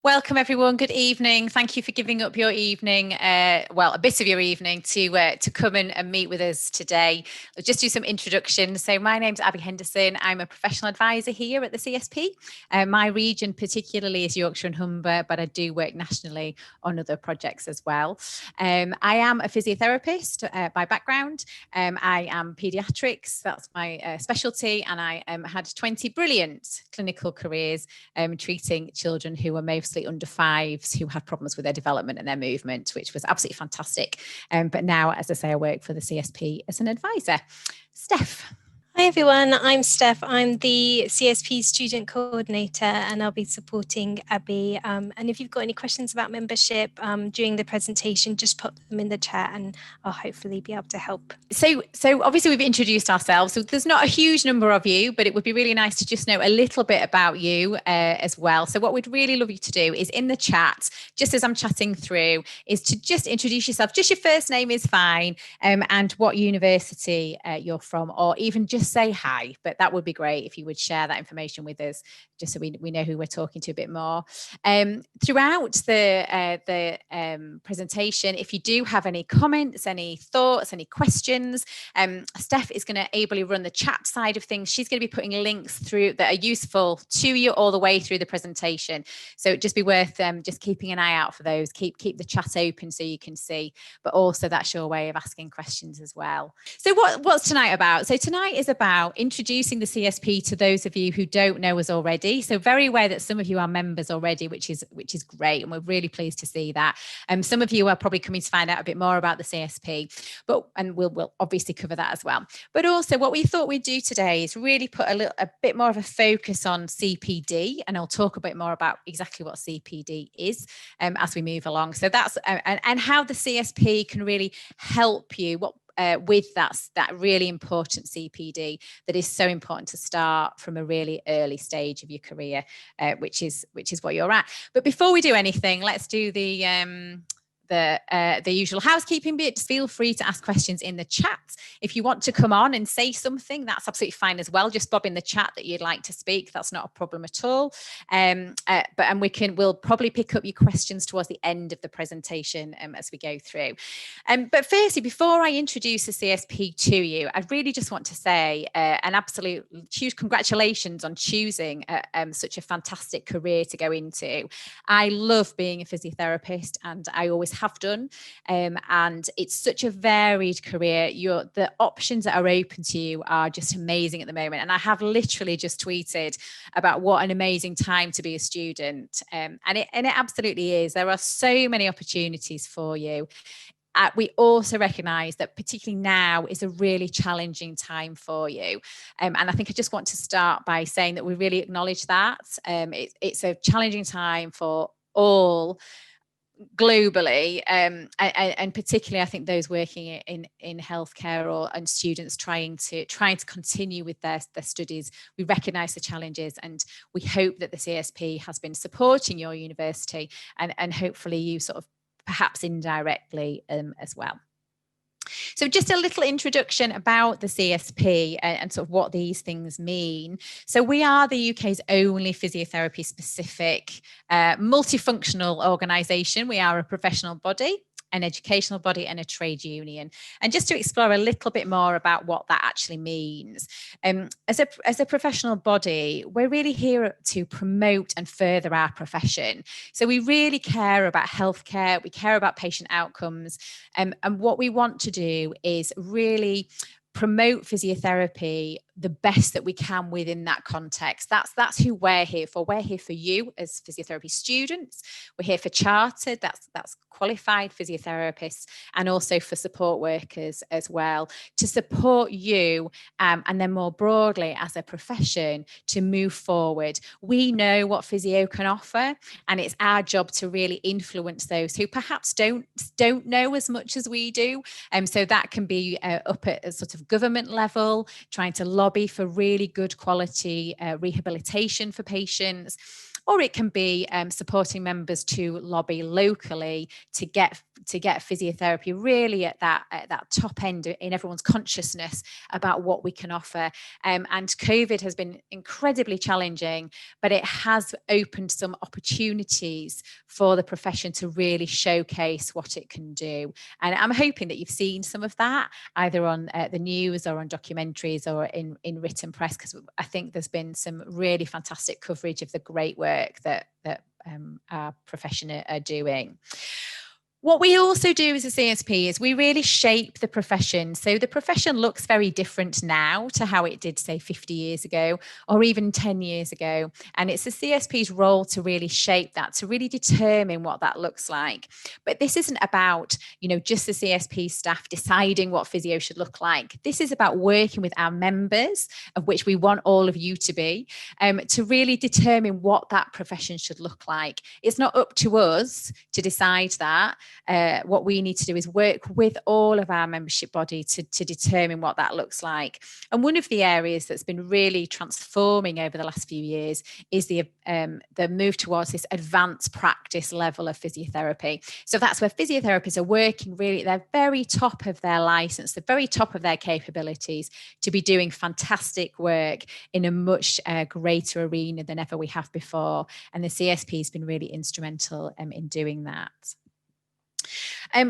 Welcome everyone. Good evening. Thank you for giving up your evening, well, a bit of your evening to come and meet with us today. I'll just do some introductions. So my name's Abby Henderson. I'm a professional advisor here at the CSP. My region particularly is Yorkshire and Humber, but I do work nationally on other projects as well. I am a physiotherapist by background. I am paediatrics. That's my specialty, and I had 20 brilliant clinical careers treating children who were mostly under fives who had problems with their development and their movement, which was absolutely fantastic. But now, as I say, I work for the CSP as an advisor. Steph. Hi everyone, I'm Steph. I'm the CSP student coordinator and I'll be supporting Abby. And if you've got any questions about membership during the presentation, just put them in the chat and I'll hopefully be able to help. So obviously we've introduced ourselves. So there's not a huge number of you, but it would be really nice to just know a little bit about you as well. So what we'd really love you to do is in the chat, just as I'm chatting through, is to just introduce yourself. Just your first name is fine, and what university you're from, or even just say hi. But that would be great if you would share that information with us, just so we know who we're talking to a bit more. Throughout the presentation, if you do have any comments, any thoughts, any questions, Steph is going to ably run the chat side of things. She's going to be putting links through that are useful to you all the way through the presentation. So it'd just be worth just keeping an eye out for those. Keep the chat open so you can see, but also that's your way of asking questions as well. So what's tonight about? So tonight is about introducing the CSP to those of you who don't know us already. So very aware that some of you are members already, which is great, and we're really pleased to see that. Some of you are probably coming to find out a bit more about the CSP, and we'll obviously cover that as well. But also what we thought we'd do today is really put a bit more of a focus on CPD, and I'll talk a bit more about exactly what CPD is as we move along. So that's and how the CSP can really help you with that really important CPD that is so important to start from a really early stage of your career, which is what you're at. But before we do anything, let's do the usual housekeeping bit. Just feel free to ask questions in the chat. If you want to come on and say something, that's absolutely fine as well. Just bob in the chat that you'd like to speak. That's not a problem at all. We'll probably pick up your questions towards the end of the presentation as we go through. But firstly, before I introduce the CSP to you, I really just want to say an absolute huge congratulations on choosing such a fantastic career to go into. I love being a physiotherapist, and I always have done, and it's such a varied career. The options that are open to you are just amazing at the moment, and I have literally just tweeted about what an amazing time to be a student, and it absolutely is. There are so many opportunities for you. We also recognise that particularly now is a really challenging time for you, and I think I just want to start by saying that we really acknowledge that. It's a challenging time for all globally, and particularly I think those working in healthcare and students trying to continue with their studies. We recognise the challenges, and we hope that the CSP has been supporting your university, and hopefully you sort of perhaps indirectly as well. So just a little introduction about the CSP and sort of what these things mean. So we are the UK's only physiotherapy specific multifunctional organisation. We are a professional body, an educational body, and a trade union. And just to explore a little bit more about what that actually means, as a professional body, we're really here to promote and further our profession. So we really care about healthcare, we care about patient outcomes, and what we want to do is really promote physiotherapy the best that we can within that context. That's who we're here for. We're here for you as physiotherapy students. We're here for chartered, that's qualified physiotherapists, and also for support workers as well, to support you and then more broadly as a profession to move forward. We know what physio can offer, and it's our job to really influence those who perhaps don't know as much as we do. So that can be up at a sort of government level, trying to lobby for really good quality rehabilitation for patients, or it can be supporting members to lobby locally to get get physiotherapy really at that top end in everyone's consciousness about what we can offer. And COVID has been incredibly challenging, but it has opened some opportunities for the profession to really showcase what it can do. And I'm hoping that you've seen some of that either on the news or on documentaries or in written press, because I think there's been some really fantastic coverage of the great work that our profession are doing. What we also do as a CSP is we really shape the profession. So the profession looks very different now to how it did, say, 50 years ago or even 10 years ago. And it's the CSP's role to really shape that, to really determine what that looks like. But this isn't about, just the CSP staff deciding what physio should look like. This is about working with our members, of which we want all of you to be, to really determine what that profession should look like. It's not up to us to decide that. What we need to do is work with all of our membership body to determine what that looks like. And one of the areas that's been really transforming over the last few years is the move towards this advanced practice level of physiotherapy. So that's where physiotherapists are working really at the very top of their license, the very top of their capabilities, to be doing fantastic work in a much greater arena than ever we have before. And the CSP has been really instrumental in doing that.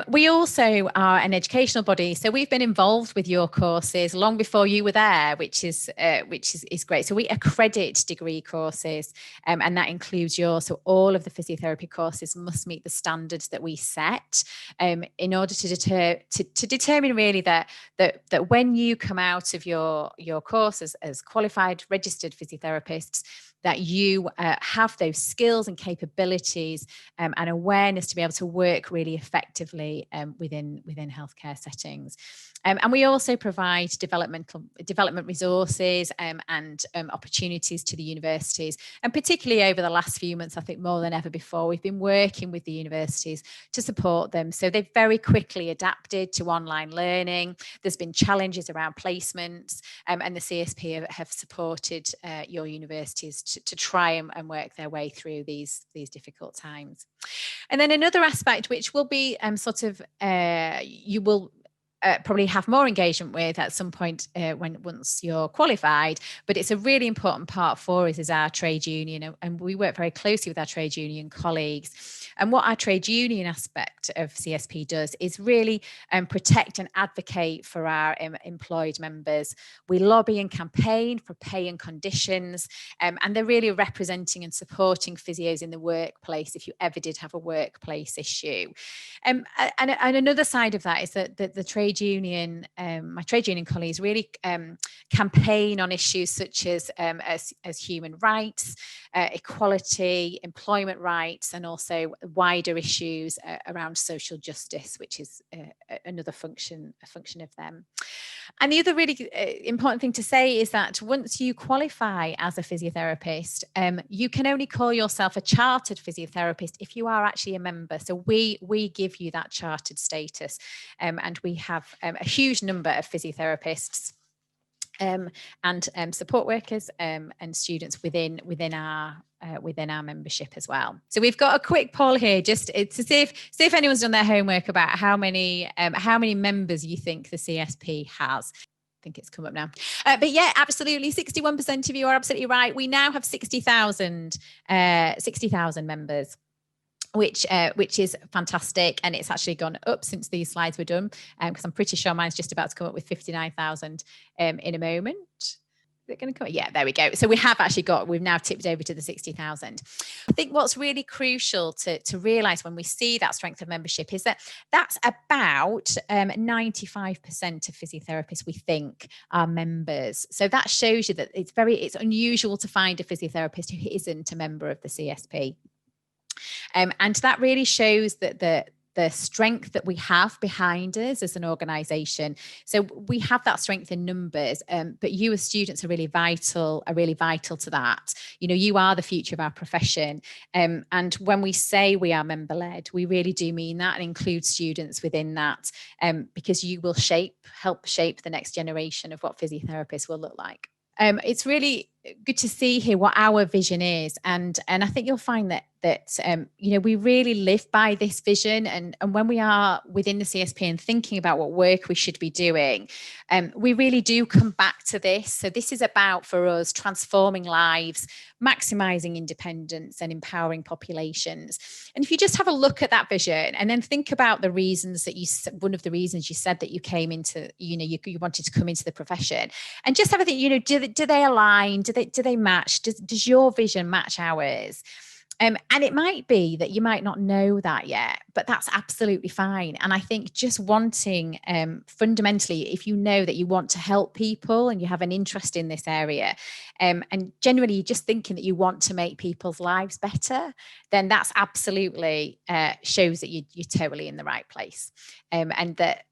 We also are an educational body, so we've been involved with your courses long before you were there, which is great. So we accredit degree courses, and that includes yours. So all of the physiotherapy courses must meet the standards that we set, in order to determine really that when you come out of your course as qualified registered physiotherapists, that you have those skills and capabilities and awareness to be able to work really effectively within healthcare settings. And we also provide development resources and opportunities to the universities. And particularly over the last few months, I think more than ever before, we've been working with the universities to support them. So they've very quickly adapted to online learning. There's been challenges around placements, and the CSP have supported your universities to try and work their way through these difficult times. And then another aspect which will be you will probably have more engagement with at some point once you're qualified, but it's a really important part for us is our trade union, and we work very closely with our trade union colleagues. And what our trade union aspect of CSP does is really protect and advocate for our employed members. We lobby and campaign for pay and conditions, and they're really representing and supporting physios in the workplace if you ever did have a workplace issue. And another side of that is that the trade union, my trade union colleagues really campaign on issues such as human rights, equality, employment rights, and also wider issues around social justice, which is another function of them. And the other really important thing to say is that once you qualify as a physiotherapist, you can only call yourself a chartered physiotherapist if you are actually a member. So we give you that chartered status, and we have a huge number of physiotherapists and support workers and students within our membership as well. So we've got a quick poll here just to see if anyone's done their homework about how many members you think the CSP has. I think it's come up now. But yeah, absolutely. 61% of you are absolutely right. We now have 60,000 members. Which is fantastic, and it's actually gone up since these slides were done, because I'm pretty sure mine's just about to come up with 59,000 in a moment. Is it going to come? Yeah, there we go. So we've now tipped over to the 60,000. I think what's really crucial to realise when we see that strength of membership is that that's about 95% of physiotherapists we think are members. So that shows you that it's unusual to find a physiotherapist who isn't a member of the CSP. And that really shows that the strength that we have behind us as an organisation. So we have that strength in numbers, but you as students are really vital to that. You are the future of our profession. And when we say we are member-led, we really do mean that and include students within that, because you will help shape the next generation of what physiotherapists will look like. It's really good to see here what our vision is, and I think you'll find that we really live by this vision, and when we are within the CSP and thinking about what work we should be doing, we really do come back to this. So this is about, for us, transforming lives, maximizing independence and empowering populations. And if you just have a look at that vision and then think about the reasons that one of the reasons you said that you came into, you wanted to come into the profession, and just have a think, do they align? Do they match? Does your vision match ours? And it might be that you might not know that yet, but that's absolutely fine. And I think just wanting, fundamentally, if you know that you want to help people and you have an interest in this area, and generally just thinking that you want to make people's lives better, then that's absolutely shows that you're totally in the right place. And that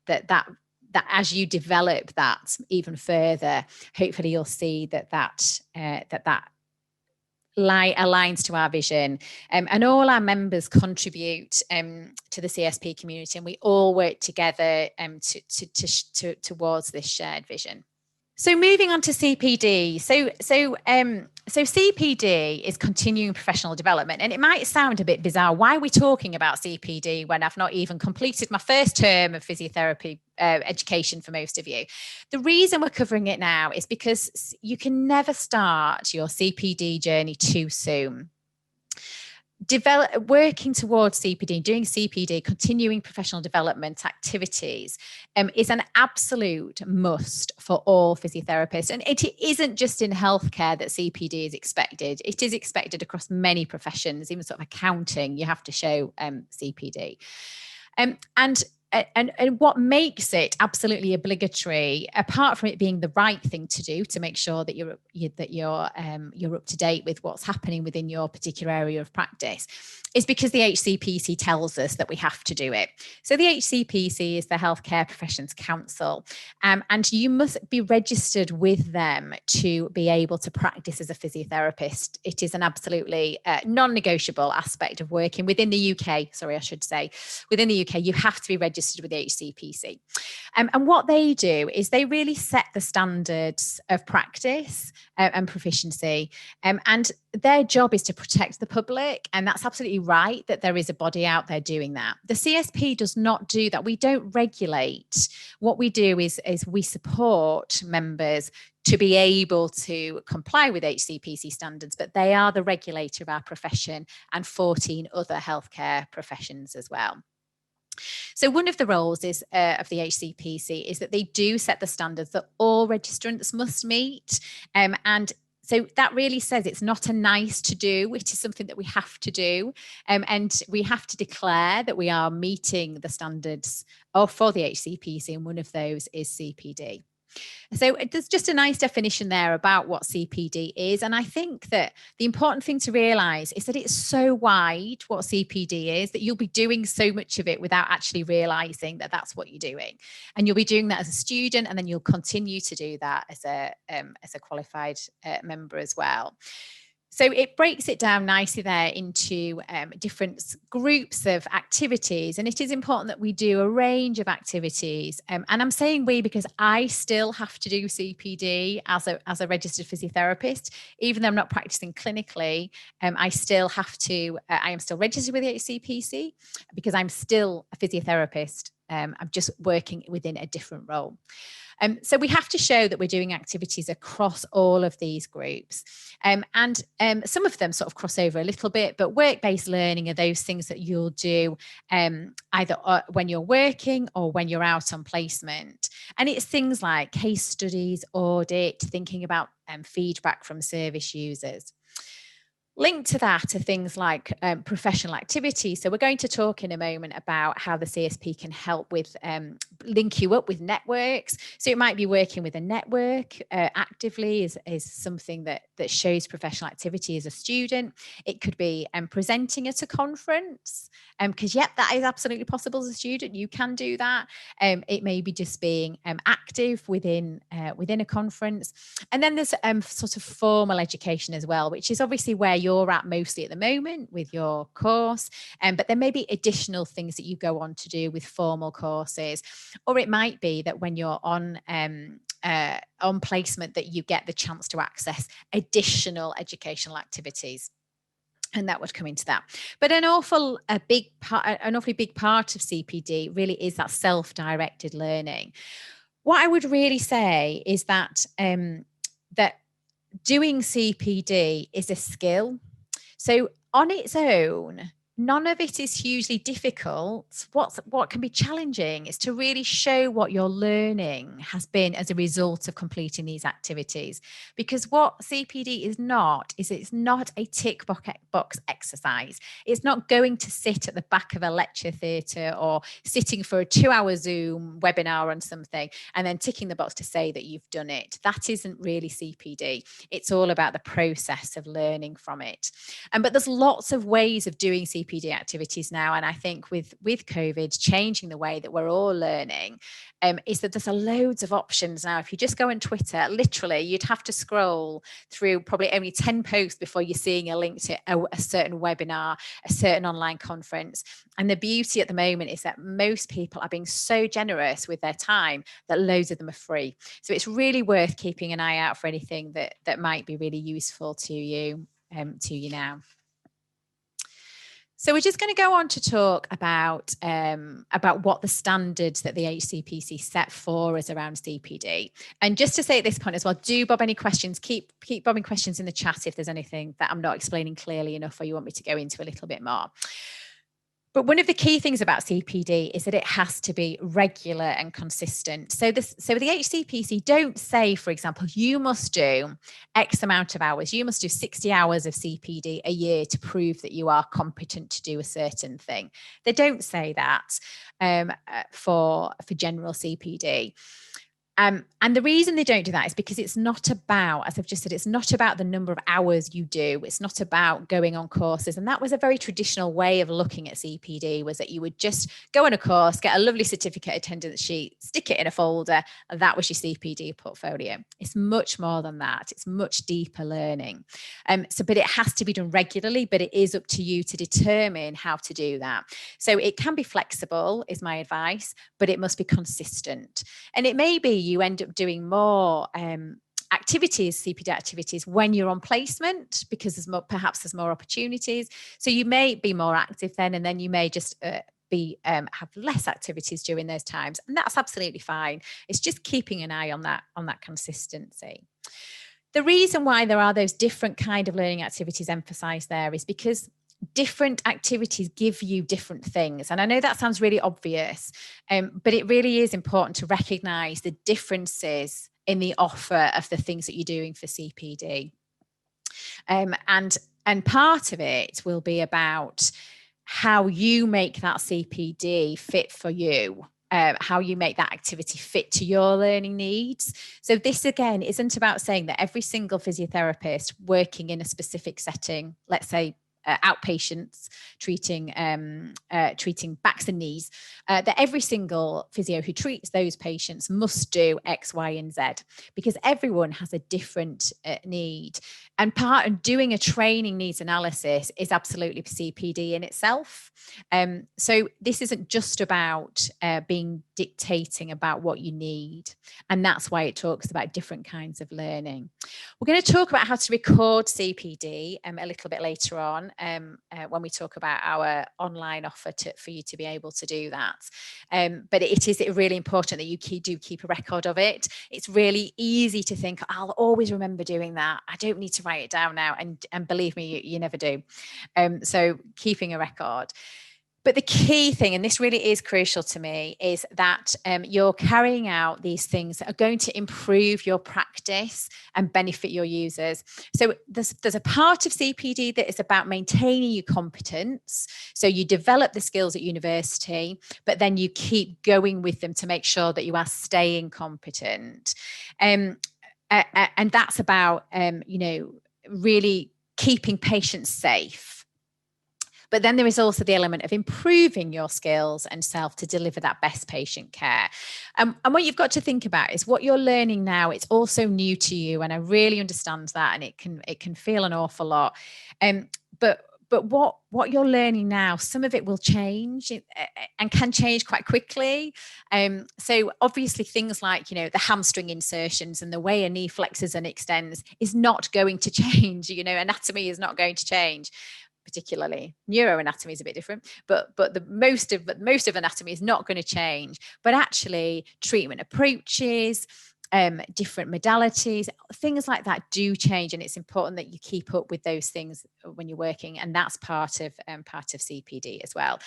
as you develop that even further, hopefully you'll see that aligns to our vision, and all our members contribute to the CSP community, and we all work together towards this shared vision. So moving on to CPD. So CPD is continuing professional development, and it might sound a bit bizarre. Why are we talking about CPD when I've not even completed my first term of physiotherapy education for most of you? The reason we're covering it now is because you can never start your CPD journey too soon. Working towards CPD, doing CPD, continuing professional development activities, is an absolute must for all physiotherapists. And it isn't just in healthcare that CPD is expected. It is expected across many professions, even sort of accounting, you have to show CPD. And what makes it absolutely obligatory, apart from it being the right thing to do to make sure that you're up to date with what's happening within your particular area of practice, is because the HCPC tells us that we have to do it. So the HCPC is the Healthcare Professions Council, and you must be registered with them to be able to practice as a physiotherapist. It is an absolutely non-negotiable aspect of working within the UK. Within the UK, you have to be registered with the HCPC. And what they do is they really set the standards of practice and proficiency. And their job is to protect the public. And that's absolutely right that there is a body out there doing that. The CSP does not do that. We don't regulate. What we do is we support members to be able to comply with HCPC standards, but they are the regulator of our profession and 14 other healthcare professions as well. So one of the roles of the HCPC is that they do set the standards that all registrants must meet. And so that really says it's not a nice to do, it is something that we have to do. And we have to declare that we are meeting the standards for the HCPC, and one of those is CPD. So there's just a nice definition there about what CPD is. And I think that the important thing to realise is that it's so wide what CPD is that you'll be doing so much of it without actually realising that that's what you're doing. And you'll be doing that as a student, and then you'll continue to do that as a qualified member as well. So it breaks it down nicely there into different groups of activities. And it is important that we do a range of activities. And I'm saying we because I still have to do CPD as a registered physiotherapist, even though I'm not practicing clinically. I still have to, I am still registered with the HCPC because I'm still a physiotherapist. I'm just working within a different role. So we have to show that we're doing activities across all of these groups. And some of them sort of cross over a little bit, but work-based learning are those things that you'll do either when you're working or when you're out on placement. And it's things like case studies, audit, thinking about feedback from service users. Linked to that are things like professional activity. So we're going to talk in a moment about how the CSP can help with link you up with networks. So it might be working with a network actively is something that shows professional activity as a student. It could be presenting at a conference, because that is absolutely possible as a student. You can do that. It may be just being active within a conference. And then there's sort of formal education as well, which is obviously where you're at mostly at the moment with your course. But there may be additional things that you go on to do with formal courses. Or it might be that when you're on on placement that you get the chance to access additional educational activities. And that would come into that. But an awfully big part of CPD really is that self-directed learning. What I would really say is that that doing CPD is a skill. So on its own, none of it is hugely difficult. What can be challenging is to really show what your learning has been as a result of completing these activities. Because what CPD is not, is it's not a tick box exercise. It's not going to sit at the back of a lecture theatre or sitting for a 2-hour Zoom webinar on something and then ticking the box to say that you've done it. That isn't really CPD. It's all about the process of learning from it. But there's lots of ways of doing CPD activities now, and I think with COVID changing the way that we're all learning, is that there's loads of options now. If you just go on Twitter, literally you'd have to scroll through probably only 10 posts before you're seeing a link to a certain webinar, a certain online conference. And the beauty at the moment is that most people are being so generous with their time that loads of them are free. So it's really worth keeping an eye out for anything that might be really useful to you now. So we're just going to go on to talk about what the standards that the HCPC set for us around CPD. And just to say at this point as well, do bob any questions, keep bobbing questions in the chat if there's anything that I'm not explaining clearly enough or you want me to go into a little bit more. But one of the key things about CPD is that it has to be regular and consistent. So the HCPC don't say, for example, you must do X amount of hours. You must do 60 hours of CPD a year to prove that you are competent to do a certain thing. They don't say that for general CPD. And the reason they don't do that is because it's not about, as I've just said, it's not about the number of hours you do. It's not about going on courses. And that was a very traditional way of looking at CPD, was that you would just go on a course, get a lovely certificate attendance sheet, stick it in a folder, and that was your CPD portfolio. It's much more than that. It's much deeper learning. But it has to be done regularly, but it is up to you to determine how to do that. So it can be flexible, is my advice, but it must be consistent. And it may be you end up doing more activities, CPD activities, when you're on placement, because there's more opportunities. So you may be more active then, and then you may just have less activities during those times, and that's absolutely fine. It's just keeping an eye on that consistency. The reason why there are those different kind of learning activities emphasised there is because different activities give you different things. And I know that sounds really obvious, but it really is important to recognise the differences in the offer of the things that you're doing for CPD. And part of it will be about how you make that CPD fit for you. How you make that activity fit to your learning needs. So this, again, isn't about saying that every single physiotherapist working in a specific setting, let's say outpatients treating backs and knees, that every single physio who treats those patients must do X, Y, and Z, because everyone has a different need. And part of doing a training needs analysis is absolutely CPD in itself. So this isn't just about being dictating about what you need. And that's why it talks about different kinds of learning. We're going to talk about how to record CPD a little bit later on when we talk about our online offer for you to be able to do that. But it is really important that you do keep a record of it. It's really easy to think, I'll always remember doing that. I don't need to write it down now. And believe me, you never do. So keeping a record. But the key thing, and this really is crucial to me, is that you're carrying out these things that are going to improve your practice and benefit your users. So there's a part of CPD that is about maintaining your competence. So you develop the skills at university, but then you keep going with them to make sure that you are staying competent. And that's about, really keeping patients safe. But then there is also the element of improving your skills and self to deliver that best patient care. And what you've got to think about is what you're learning now. It's also new to you, and I really understand that, and it can feel an awful lot. but what you're learning now, some of it will change and can change quite quickly. So obviously things like, the hamstring insertions and the way a knee flexes and extends is not going to change. Anatomy is not going to change. Particularly neuroanatomy is a bit different, but the most of anatomy is not going to change. But actually, treatment approaches, different modalities, things like that do change, and it's important that you keep up with those things when you're working, and that's part of CPD as well.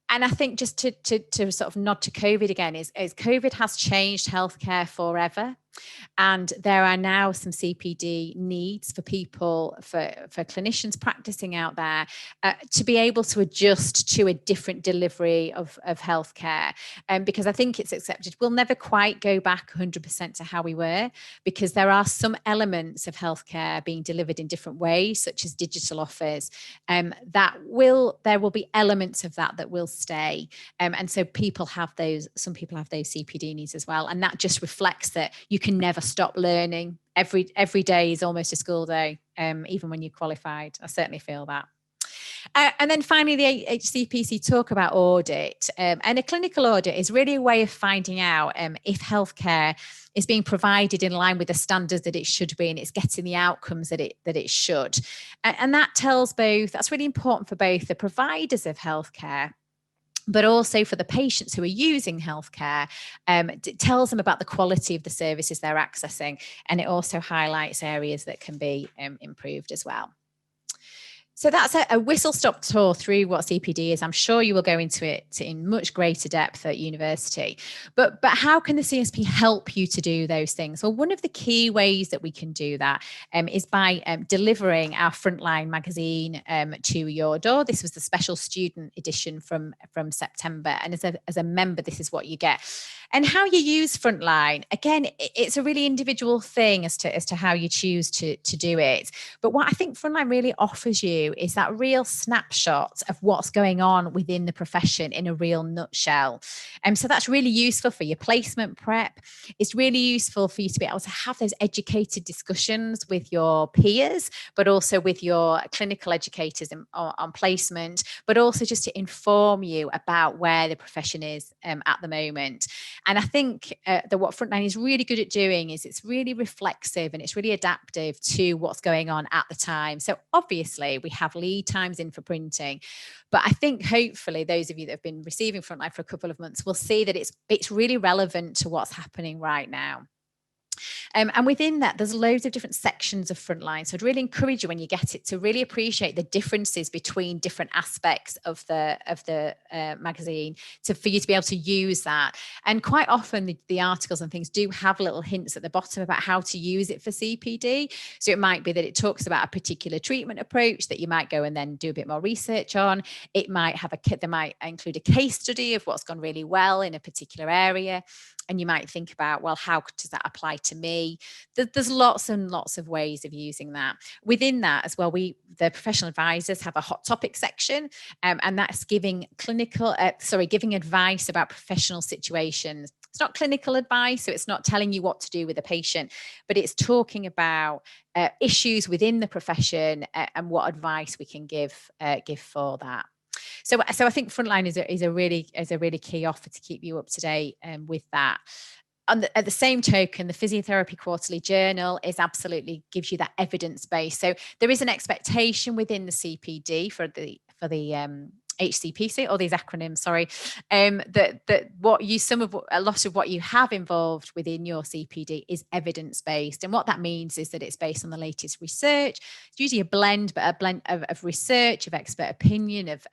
And I think just to sort of nod to COVID again is COVID has changed healthcare forever. And there are now some CPD needs for people, for clinicians practicing out there, to be able to adjust to a different delivery of healthcare. Because I think it's accepted. We'll never quite go back 100% to how we were, because there are some elements of healthcare being delivered in different ways, such as digital offers. There will be elements of that will stay. And so some people have those CPD needs as well. And that just reflects that you can never stop learning. Every day is almost a school day, even when you're qualified. I certainly feel that. And then finally, the HCPC talk about audit. And a clinical audit is really a way of finding out if healthcare is being provided in line with the standards that it should be, and it's getting the outcomes that it should. And that's really important for both the providers of healthcare, but also for the patients who are using healthcare. It tells them about the quality of the services they're accessing, and it also highlights areas that can be improved as well. So that's a whistle-stop tour through what CPD is. I'm sure you will go into it in much greater depth at university. But how can the CSP help you to do those things? Well, one of the key ways that we can do that is by delivering our Frontline magazine to your door. This was the special student edition from September. And as a member, this is what you get. And how you use Frontline, again, it's a really individual thing as to how you choose to do it. But what I think Frontline really offers you is that real snapshot of what's going on within the profession in a real nutshell. So that's really useful for your placement prep. It's really useful for you to be able to have those educated discussions with your peers, but also with your clinical educators on placement, but also just to inform you about where the profession is at the moment. And I think that what Frontline is really good at doing is it's really reflexive and it's really adaptive to what's going on at the time. So obviously we have lead times in for printing, but I think hopefully those of you that have been receiving Frontline for a couple of months will see that it's really relevant to what's happening right now. And within that, there's loads of different sections of Frontline. So I'd really encourage you when you get it to really appreciate the differences between different aspects of the magazine for you to be able to use that. And quite often the articles and things do have little hints at the bottom about how to use it for CPD. So it might be that it talks about a particular treatment approach that you might go and then do a bit more research on. It might they might include a case study of what's gone really well in a particular area. And you might think about, well, how does that apply to me? There's lots and lots of ways of using that. Within that as well, the professional advisors have a hot topic section, and that's giving advice about professional situations. It's not clinical advice, so it's not telling you what to do with a patient, but it's talking about issues within the profession and what advice we can give for that. So I think Frontline is a really key offer to keep you up to date with that. At the same token, the Physiotherapy Quarterly Journal gives you that evidence base. So there is an expectation within the CPD for the HCPC, all these acronyms, sorry, that a lot of what you have involved within your CPD is evidence-based. And what that means is that it's based on the latest research. It's usually a blend of research, of expert opinion, of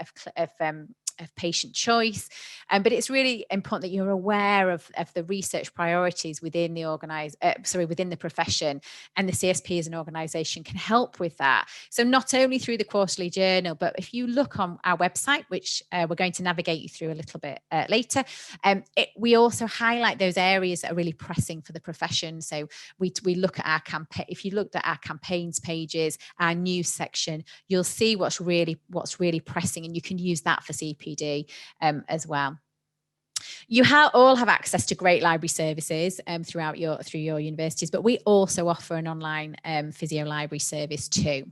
patient choice. But it's really important that you're aware of the research priorities within the profession, and the CSP as an organisation can help with that. So not only through the quarterly journal, but if you look on our website, which we're going to navigate you through a little bit later, we also highlight those areas that are really pressing for the profession. So we look at our campaign. If you looked at our campaigns pages, our news section, you'll see what's really pressing, and you can use that for CPD as well. You all have access to great library services through your universities, but we also offer an online physio library service too.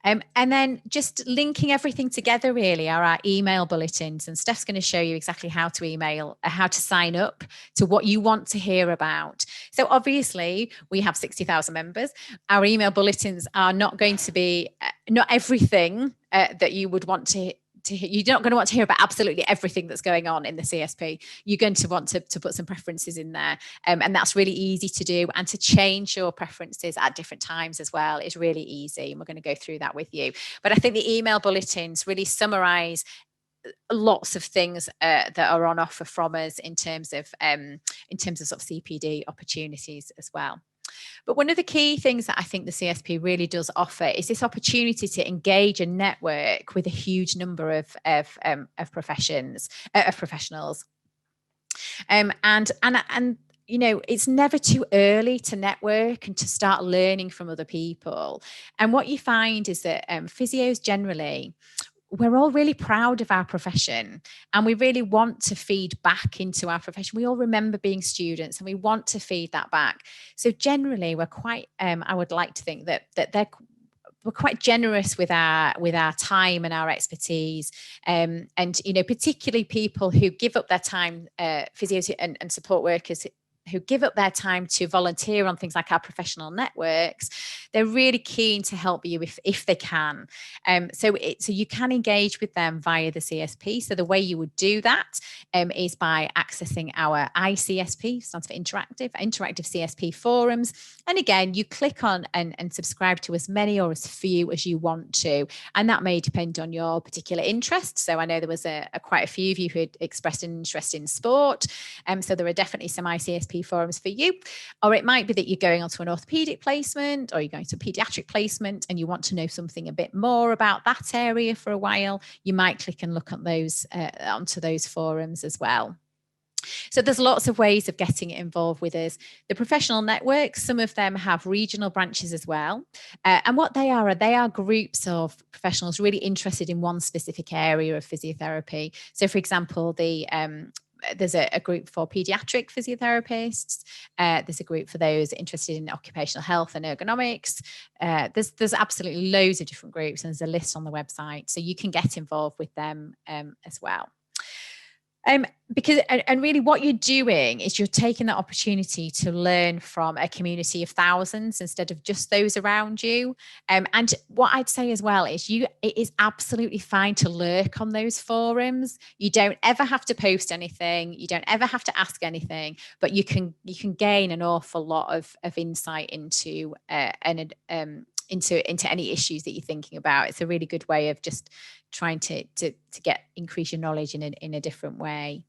And then just linking everything together really are our email bulletins, and Steph's going to show you exactly how to email, how to sign up to what you want to hear about. So obviously we have 60,000 members. Our email bulletins are not going to be not everything that you would want to you're not going to want to hear about absolutely everything that's going on in the CSP. You're going to want to put some preferences in there. And that's really easy to do. And to change your preferences at different times as well is really easy. And we're going to go through that with you. But I think the email bulletins really summarize lots of things that are on offer from us in terms of sort of CPD opportunities as well. But one of the key things that I think the CSP really does offer is this opportunity to engage and network with a huge number of professionals. And you know, it's never too early to network and to start learning from other people. And what you find is that physios generally, we're all really proud of our profession and we really want to feed back into our profession. We all remember being students and we want to feed that back. So generally we're quite, I would like to think that we're quite generous with our time and our expertise. And, you know, particularly people who give up their time, physios and support workers who give up their time to volunteer on things like our professional networks, they're really keen to help you if they can. So you can engage with them via the CSP. So the way you would do that is by accessing our ICSP, stands for interactive CSP forums. And again, you click on and subscribe to as many or as few as you want to. And that may depend on your particular interest. So I know there was quite a few of you who had expressed an interest in sport. So there are definitely some ICSP forums for you. Or it might be that you're going onto an orthopedic placement or you're going to a pediatric placement and you want to know something a bit more about that area for a while. You might click and look at those onto those forums as well. So there's lots of ways of getting involved with us. The professional networks, some of them have regional branches as well. And what they are groups of professionals really interested in one specific area of physiotherapy. So for example, there's a group for pediatric physiotherapists. There's a group for those interested in occupational health and ergonomics. There's absolutely loads of different groups, and there's a list on the website, so you can get involved with them as well. Because really what you're doing is you're taking that opportunity to learn from a community of thousands instead of just those around you. And what I'd say as well is it is absolutely fine to lurk on those forums. You don't ever have to post anything. You don't ever have to ask anything, but you can gain an awful lot of insight into into any issues that you're thinking about. It's a really good way of just trying to increase your knowledge in a different way.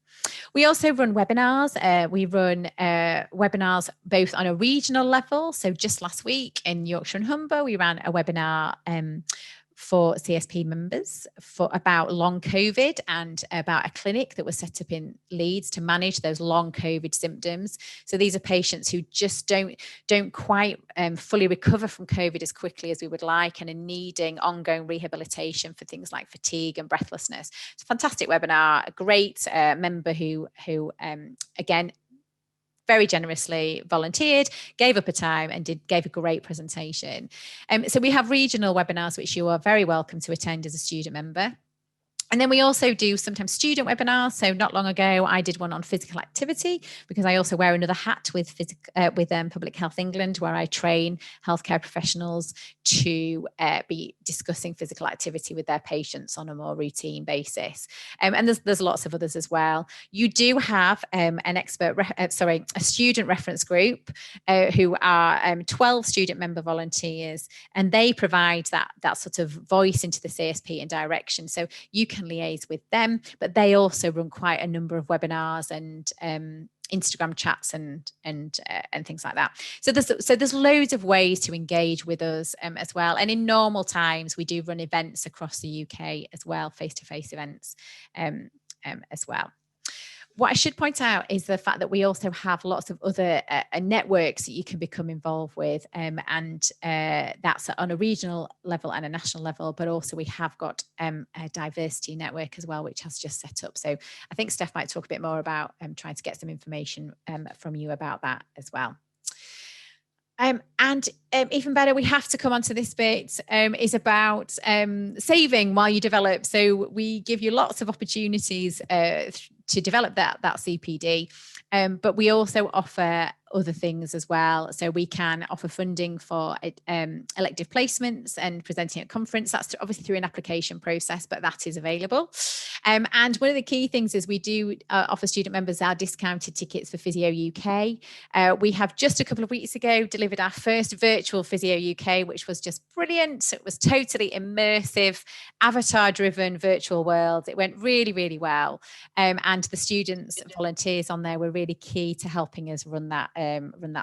We also run webinars. We run webinars both on a regional level. So just last week in Yorkshire and Humber, we ran a webinar for CSP members about long COVID and about a clinic that was set up in Leeds to manage those long COVID symptoms. So these are patients who just don't quite fully recover from COVID as quickly as we would like and are needing ongoing rehabilitation for things like fatigue and breathlessness. It's a fantastic webinar, a great member who again, very generously volunteered, gave up her time and gave a great presentation. So we have regional webinars, which you are very welcome to attend as a student member. And then we also do sometimes student webinars. So not long ago, I did one on physical activity because I also wear another hat with Public Health England, where I train healthcare professionals to be discussing physical activity with their patients on a more routine basis. And there's lots of others as well. You do have a student reference group who are 12 student member volunteers, and they provide that sort of voice into the CSP and direction. So you can liaise with them, but they also run quite a number of webinars and Instagram chats and things like that. So there's loads of ways to engage with us as well. And in normal times, we do run events across the UK as well, face-to-face events as well. What I should point out is the fact that we also have lots of other networks that you can become involved with, and that's on a regional level and a national level, but also we have got a diversity network as well, which has just set up. So I think Steph might talk a bit more about trying to get some information from you about that as well. And even better, we have to come on to this bit, is about saving while you develop. So we give you lots of opportunities to develop that CPD, but we also offer other things as well. So we can offer funding for elective placements and presenting at conference. That's obviously through an application process, but that is available. And one of the key things is we do offer student members our discounted tickets for Physio UK. We have just a couple of weeks ago delivered our first virtual Physio UK, which was just brilliant. It was totally immersive, avatar-driven virtual world. It went really, really well. And the students, volunteers on there were really key to helping us run that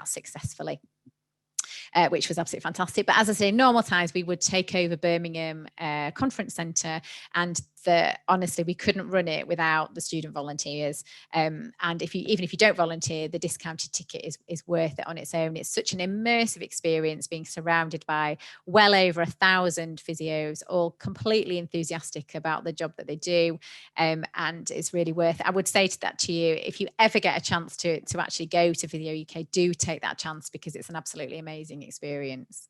successfully. Which was absolutely fantastic. But as I say, in normal times, we would take over Birmingham Conference Centre, and honestly, we couldn't run it without the student volunteers. And even if you don't volunteer, the discounted ticket is worth it on its own. It's such an immersive experience being surrounded by well over 1,000 physios, all completely enthusiastic about the job that they do. And it's really worth it. I would say that to you, if you ever get a chance to actually go to Physio UK, do take that chance, because it's an absolutely amazing experience.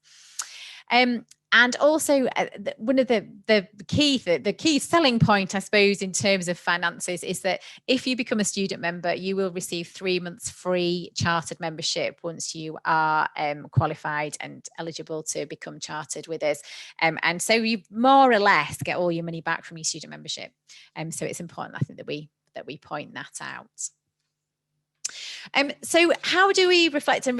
And also one of the key selling point, I suppose, in terms of finances is that if you become a student member, you will receive 3 months free chartered membership once you are qualified and eligible to become chartered with us. And so you more or less get all your money back from your student membership. So it's important, I think, that we point that out. So how do we reflect and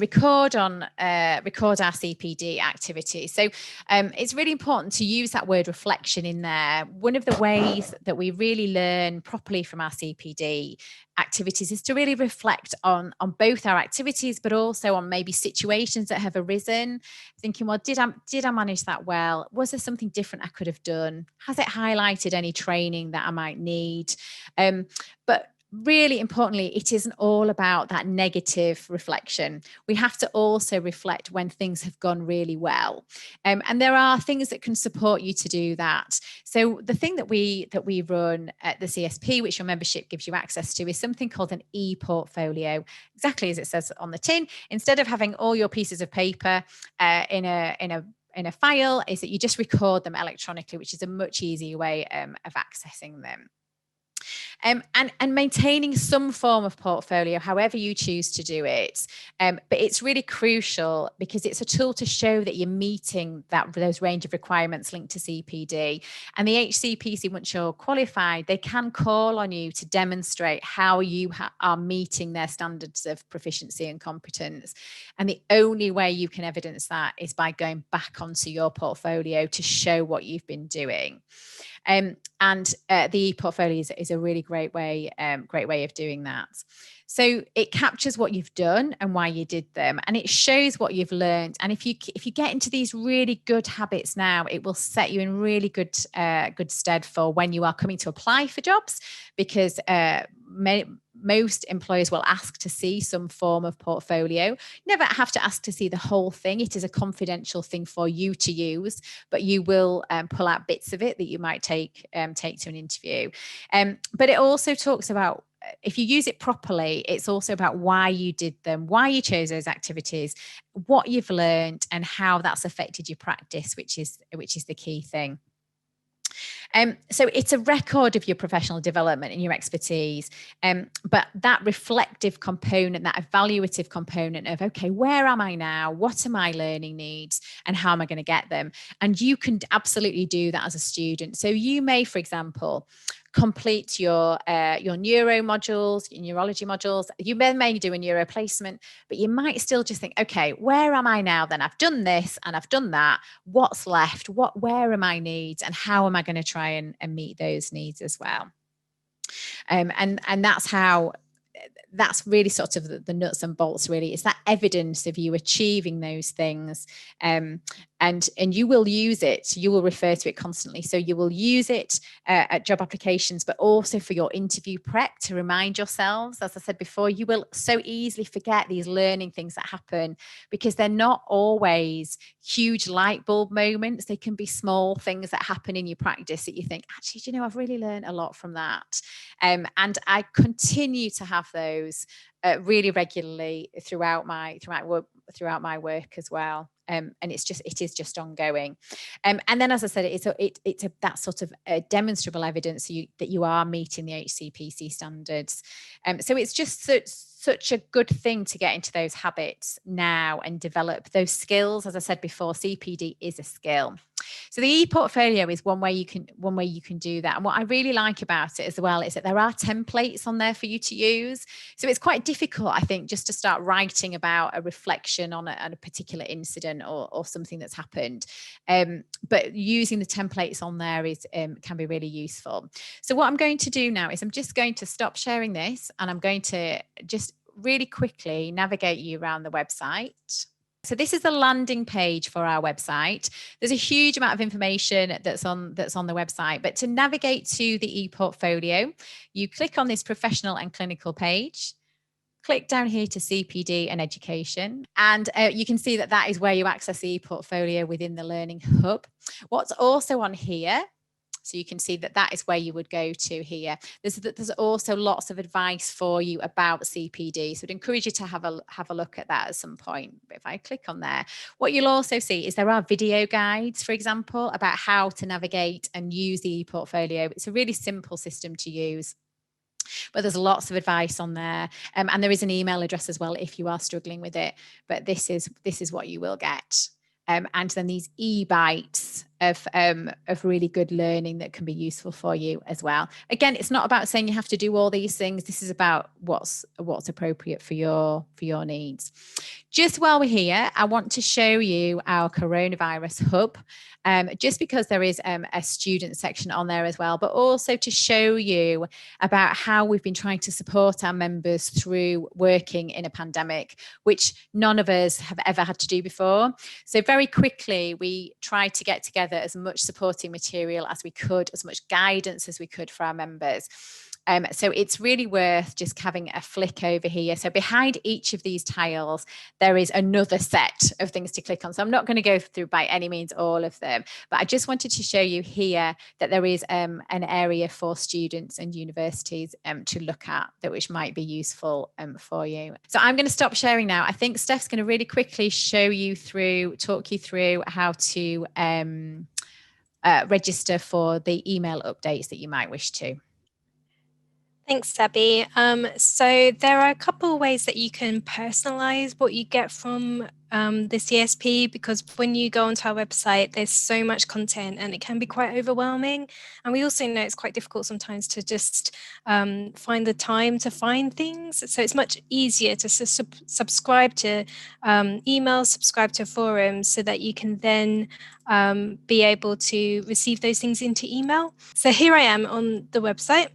record our CPD activity? So it's really important to use that word reflection in there. One of the ways that we really learn properly from our CPD activities is to really reflect on both our activities, but also on maybe situations that have arisen, thinking, well, did I manage that well? Was there something different I could have done? Has it highlighted any training that I might need? But really importantly, it isn't all about that negative reflection. We have to also reflect when things have gone really well. And there are things that can support you to do that. So the thing that we run at the CSP, which your membership gives you access to, is something called an e-portfolio. Exactly as it says on the tin. Instead of having all your pieces of paper in a file, is that you just record them electronically, which is a much easier way of accessing them. And maintaining some form of portfolio, however you choose to do it. But it's really crucial because it's a tool to show that you're meeting those range of requirements linked to CPD. And the HCPC, once you're qualified, they can call on you to demonstrate how you are meeting their standards of proficiency and competence. And the only way you can evidence that is by going back onto your portfolio to show what you've been doing. And the portfolio is a really great way of doing that. So it captures what you've done and why you did them, and it shows what you've learned. And if you get into these really good habits now, it will set you in really good stead for when you are coming to apply for jobs, because most employers will ask to see some form of portfolio. You never have to ask to see the whole thing. It is a confidential thing for you to use, but you will pull out bits of it that you might take to an interview. But it also talks about, if you use it properly, it's also about why you did them, why you chose those activities, what you've learned, and how that's affected your practice, which is the key thing. So it's a record of your professional development and your expertise, but that reflective component, that evaluative component of, okay, where am I now? What are my learning needs? And how am I going to get them? And you can absolutely do that as a student. So you may, for example, complete your neuro modules, your neurology modules. You may do a neuro placement, but you might still just think, okay, where am I now then? I've done this and I've done that. What's left? Where are my needs? And how am I going to try and meet those needs as well? And that's really sort of the nuts and bolts, really. It's that evidence of you achieving those things. and you will use it, you will refer to it constantly. So you will use it at job applications, but also for your interview prep to remind yourselves. As I said before, you will so easily forget these learning things that happen because they're not always huge light bulb moments. They can be small things that happen in your practice that you think, actually, do you know, I've really learned a lot from that. And I continue to have those really regularly throughout my work as well. And it is just ongoing. And then, as I said, it's that sort of demonstrable evidence that you are meeting the HCPC standards. So it's just such a good thing to get into those habits now and develop those skills. As I said before, CPD is a skill. So the e-portfolio is one way you can do that. And what I really like about it as well is that there are templates on there for you to use. So it's quite difficult, I think, just to start writing about a reflection on a particular incident or something that's happened. But using the templates on there can be really useful. So what I'm going to do now is I'm just going to stop sharing this, and I'm going to just really quickly navigate you around the website. So this is the landing page for our website. There's a huge amount of information that's on the website, but to navigate to the e-portfolio, you click on this professional and clinical page, click down here to CPD and education, and you can see that is where you access the e-portfolio within the Learning Hub. What's also on here, so you can see that is where you would go to here. There's also lots of advice for you about CPD. So I'd encourage you to have a look at that at some point. But if I click on there, what you'll also see is there are video guides, for example, about how to navigate and use the e-portfolio. It's a really simple system to use, but there's lots of advice on there. And there is an email address as well if you are struggling with it. But this is what you will get. And then these e-bites of really good learning that can be useful for you as well. Again, it's not about saying you have to do all these things. This is about what's appropriate for your needs. Just while we're here, I want to show you our coronavirus hub, just because there is a student section on there as well, but also to show you about how we've been trying to support our members through working in a pandemic, which none of us have ever had to do before. So very quickly, we tried to get together as much supporting material as we could, as much guidance as we could for our members. So it's really worth just having a flick over here. So behind each of these tiles, there is another set of things to click on. So I'm not going to go through by any means all of them, but I just wanted to show you here that there is an area for students and universities to look at, which might be useful for you. So I'm going to stop sharing now. I think Steph's going to really quickly talk you through how to register for the email updates that you might wish to. Thanks, Abby. So there are a couple of ways that you can personalize what you get from the CSP, because when you go onto our website, there's so much content and it can be quite overwhelming. And we also know it's quite difficult sometimes to just find the time to find things. So it's much easier to subscribe to emails, subscribe to forums, so that you can then be able to receive those things into email. So here I am on the website.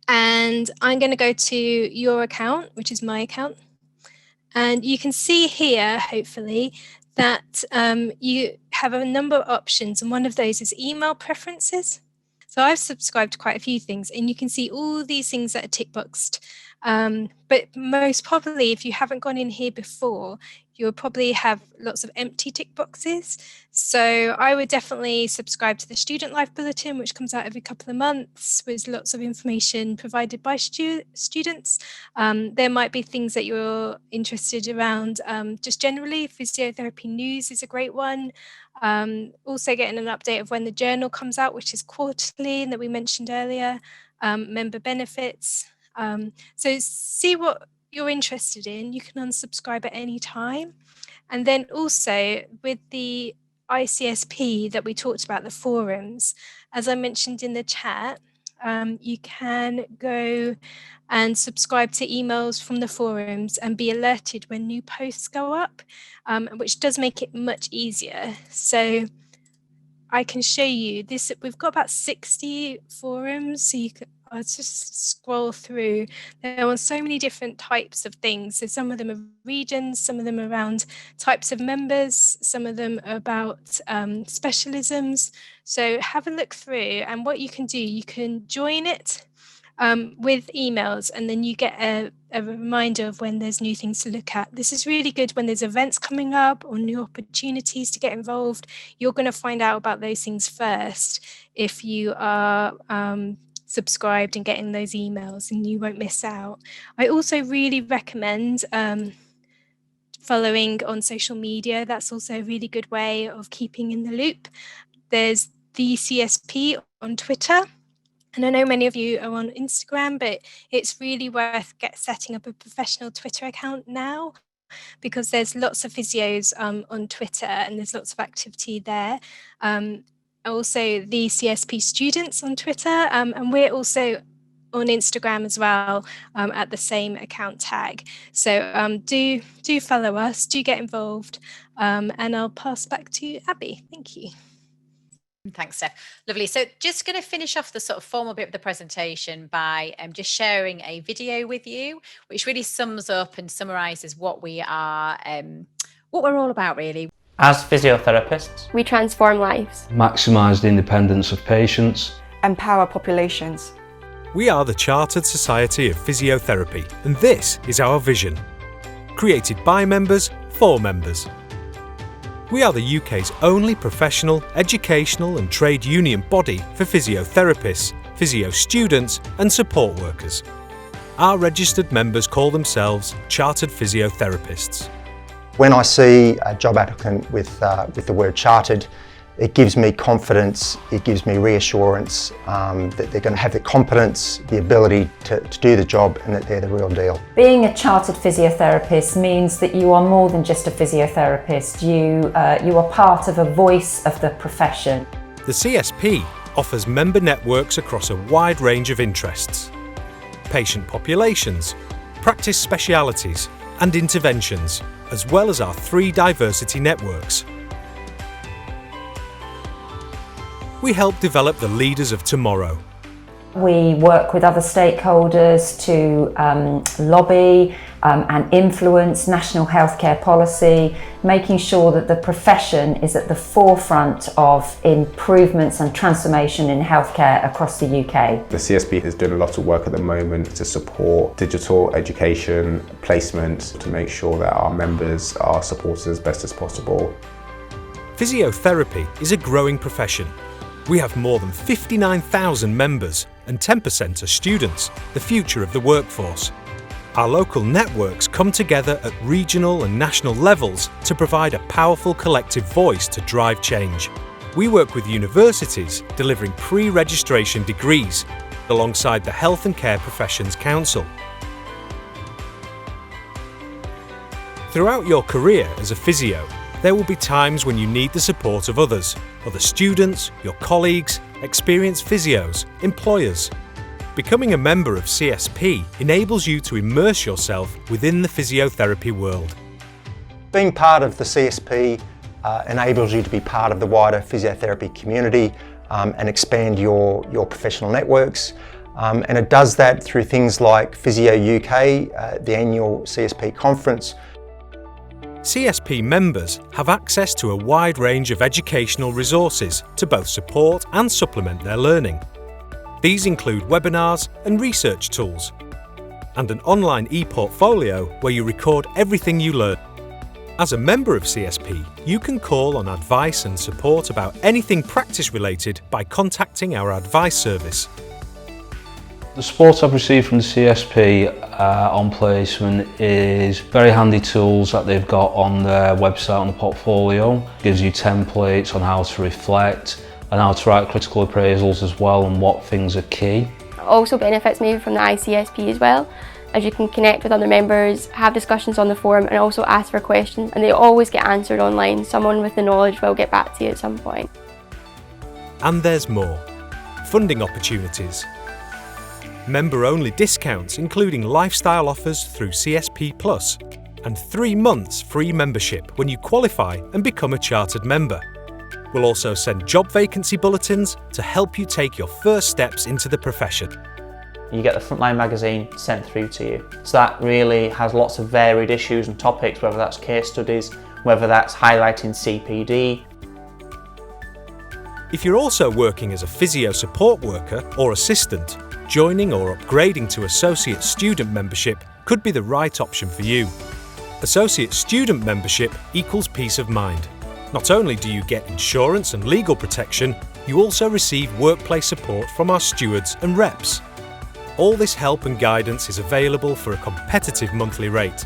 And I'm going to go to your account, which is my account. And you can see here, hopefully, that you have a number of options. And one of those is email preferences. So I've subscribed to quite a few things, and you can see all these things that are tick boxed. But most probably, if you haven't gone in here before, you'll probably have lots of empty tick boxes. So I would definitely subscribe to the Student Life Bulletin, which comes out every couple of months with lots of information provided by students. There might be things that you're interested around just generally. Physiotherapy News is a great one. Also getting an update of when the journal comes out, which is quarterly, and that we mentioned earlier. Member benefits. So see what you're interested in. You can unsubscribe at any time. And then also with the ICSP that we talked about, the forums, as I mentioned in the chat, you can go and subscribe to emails from the forums and be alerted when new posts go up, which does make it much easier. So I can show you this. We've got about 60 forums, so I'll just scroll through. There are so many different types of things. So some of them are regions, some of them are around types of members, some of them are about specialisms. So have a look through, and what you can do, you can join it with emails, and then you get a reminder of when there's new things to look at. This is really good when there's events coming up or new opportunities to get involved. You're going to find out about those things first if you are subscribed and getting those emails, and you won't miss out. I also really recommend following on social media. That's also a really good way of keeping in the loop. There's the CSP on Twitter, and I know many of you are on Instagram, but it's really worth setting up a professional Twitter account now, because there's lots of physios on Twitter and there's lots of activity there. Also the CSP students on Twitter, and we're also on Instagram as well at the same account tag. So do follow us, do get involved, and I'll pass back to Abby. Thank you. Thanks, Steph. Lovely. So just going to finish off the sort of formal bit of the presentation by just sharing a video with you, which really sums up and summarises what we are, what we're all about, really. As physiotherapists, we transform lives, maximise the independence of patients, empower populations. We are the Chartered Society of Physiotherapy, and this is our vision. Created by members, for members. We are the UK's only professional, educational and trade union body for physiotherapists, physio students and support workers. Our registered members call themselves Chartered Physiotherapists. When I see a job applicant with the word chartered, it gives me confidence, it gives me reassurance that they're going to have the competence, the ability to do the job, and that they're the real deal. Being a chartered physiotherapist means that you are more than just a physiotherapist. You are part of a voice of the profession. The CSP offers member networks across a wide range of interests. Patient populations, practice specialities and interventions, as well as our 3 diversity networks. We help develop the leaders of tomorrow. We work with other stakeholders to lobby and influence national healthcare policy, making sure that the profession is at the forefront of improvements and transformation in healthcare across the UK. The CSP is doing a lot of work at the moment to support digital education, placement, to make sure that our members are supported as best as possible. Physiotherapy is a growing profession. We have more than 59,000 members and 10% are students, the future of the workforce. Our local networks come together at regional and national levels to provide a powerful collective voice to drive change. We work with universities delivering pre-registration degrees alongside the Health and Care Professions Council. Throughout your career as a physio, there will be times when you need the support of others, other students, your colleagues, experienced physios, employers. Becoming a member of CSP enables you to immerse yourself within the physiotherapy world. Being part of the CSP enables you to be part of the wider physiotherapy community and expand your professional networks. And it does that through things like Physio UK, the annual CSP conference. CSP members have access to a wide range of educational resources to both support and supplement their learning. These include webinars and research tools, and an online e-portfolio where you record everything you learn. As a member of CSP, you can call on advice and support about anything practice related by contacting our advice service. The support I've received from the CSP on placement is very handy tools that they've got on their website on the portfolio. It gives you templates on how to reflect and how to write critical appraisals as well, and what things are key. It also benefits me from the ICSP as well, as you can connect with other members, have discussions on the forum and also ask for questions, and they always get answered online. Someone with the knowledge will get back to you at some point. And there's more. Funding opportunities. Member-only discounts including lifestyle offers through CSP Plus, and 3 months free membership when you qualify and become a chartered member. We'll also send job vacancy bulletins to help you take your first steps into the profession. you get the Frontline magazine sent through to you. So that really has lots of varied issues and topics, whether that's case studies, whether that's highlighting CPD. If you're also working as a physio support worker or assistant, joining or upgrading to Associate Student membership could be the right option for you. Associate Student membership equals peace of mind. Not only do you get insurance and legal protection, you also receive workplace support from our stewards and reps. All this help and guidance is available for a competitive monthly rate.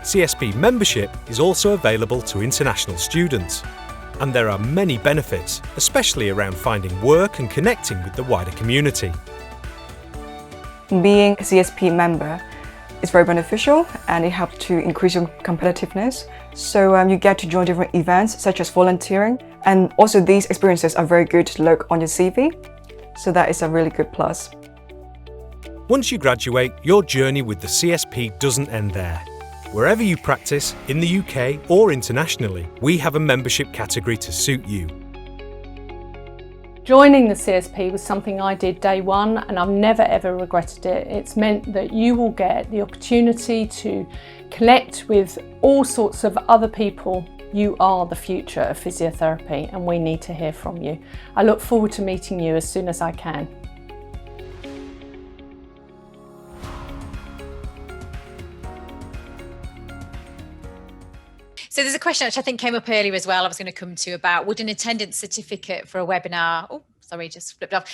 CSP membership is also available to international students. And there are many benefits, especially around finding work and connecting with the wider community. Being a CSP member is very beneficial and it helps to increase your competitiveness. So you get to join different events such as volunteering, and also these experiences are very good to look on your CV. So that is a really good plus. Once you graduate, your journey with the CSP doesn't end there. Wherever you practice, in the UK or internationally, we have a membership category to suit you. Joining the CSP was something I did day one, and I've never ever regretted it. It's meant that you will get the opportunity to connect with all sorts of other people. You are the future of physiotherapy and we need to hear from you. I look forward to meeting you as soon as I can. So there's a question which I think came up earlier as well, I was going to come to, about would an attendance certificate for a webinar, just flipped off,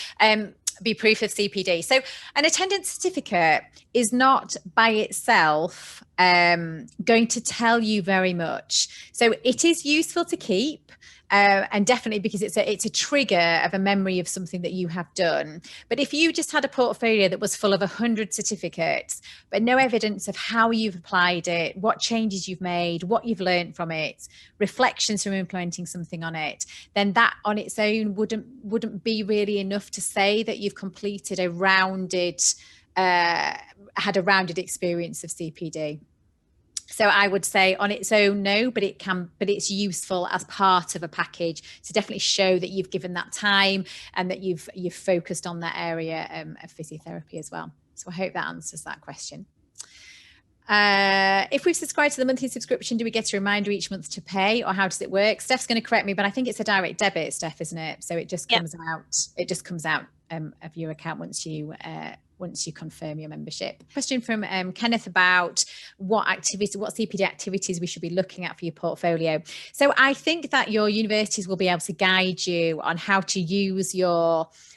be proof of CPD? So an attendance certificate is not by itself going to tell you very much. So it is useful to keep, and definitely because it's a trigger of a memory of something that you have done. But if you just had a portfolio that was full of 100 certificates, but no evidence of how you've applied it, what changes you've made, what you've learned from it, reflections from implementing something on it, then that on its own wouldn't be really enough to say that you've completed a rounded, had a rounded experience of CPD. So I would say on its own, no, but it's useful as part of a package to definitely show that you've given that time and that you've focused on that area of physiotherapy as well. So I hope that answers that question. If we've subscribed to the monthly subscription, do we get a reminder each month to pay, or how does it work? Steph's going to correct me, but I think it's a direct debit, Steph, isn't it? So it just comes out. It just comes out of your account once you confirm your membership. Question from Kenneth about what CPD activities we should be looking at for your portfolio. So I think that your universities will be able to guide you on how to use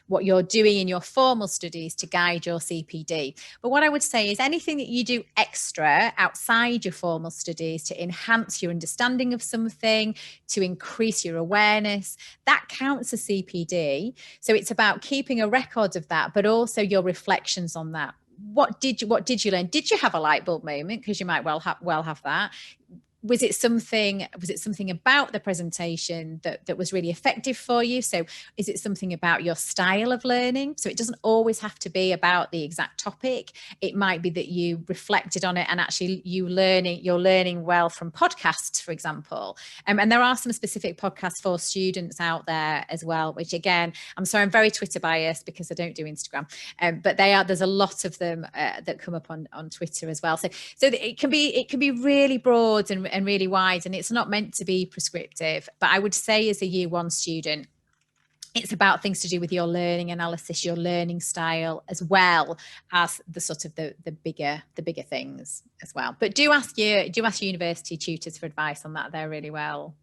what you're doing in your formal studies to guide your CPD. But what I would say is anything that you do extra outside your formal studies to enhance your understanding of something, to increase your awareness, that counts as CPD. So it's about keeping a record of that, but also your reflections on that. What did you learn? Did you have a light bulb moment? Because you might well have that. Was it something about the presentation that was really effective for you? So is it something about your style of learning? So it doesn't always have to be about the exact topic. It might be that you reflected on it and actually you're learning well from podcasts, for example. And there are some specific podcasts for students out there as well, which again, I'm sorry, I'm very Twitter biased because I don't do Instagram, but there's a lot of them that come up on Twitter as well. So it can be really broad and really wide, and it's not meant to be prescriptive. But I would say as a year one student, it's about things to do with your learning analysis, your learning style, as well as the sort of the bigger things as well. But do ask your university tutors for advice on that. They're really well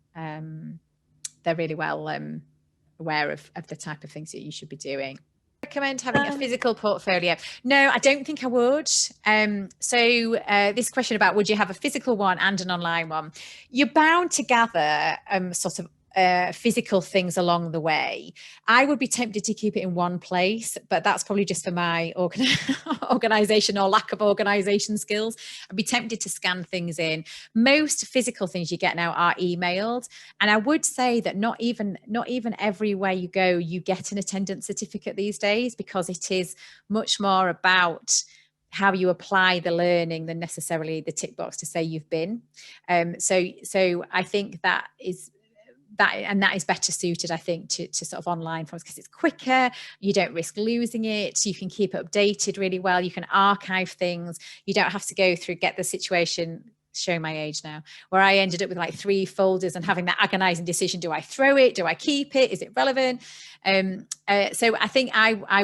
aware of the type of things that you should be doing. Recommend having a physical portfolio? No, I don't think I would. This question about would you have a physical one and an online one? You're bound to gather sort of physical things along the way. I would be tempted to keep it in one place, but that's probably just for my organization or lack of organization skills. I'd be tempted to scan things in. Most physical things you get now are emailed, and I would say that not even everywhere you go you get an attendance certificate these days, because it is much more about how you apply the learning than necessarily the tick box to say you've been. So I think that is that is better suited, I think, to sort of online forms, because it's quicker, you don't risk losing it, you can keep it updated really well, you can archive things, you don't have to go through, get the situation, showing my age now, where I ended up with like 3 folders and having that agonizing decision, do I throw it, do I keep it, is it relevant? So I think I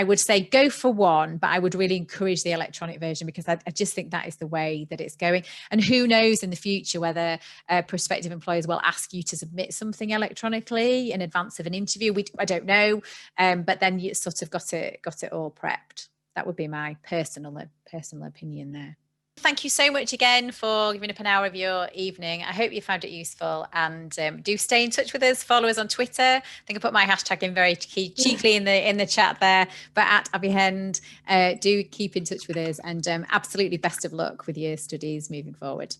would say go for one, but I would really encourage the electronic version, because I just think that is the way that it's going. And who knows in the future whether prospective employers will ask you to submit something electronically in advance of an interview. I don't know, but then you sort of got it all prepped. That would be my personal opinion there. Thank you so much again for giving up an hour of your evening. I hope you found it useful, and do stay in touch with us. Follow us on Twitter. I think I put my hashtag in very cheekily in the chat there, but at Abby Hend, do keep in touch with us, and absolutely best of luck with your studies moving forward.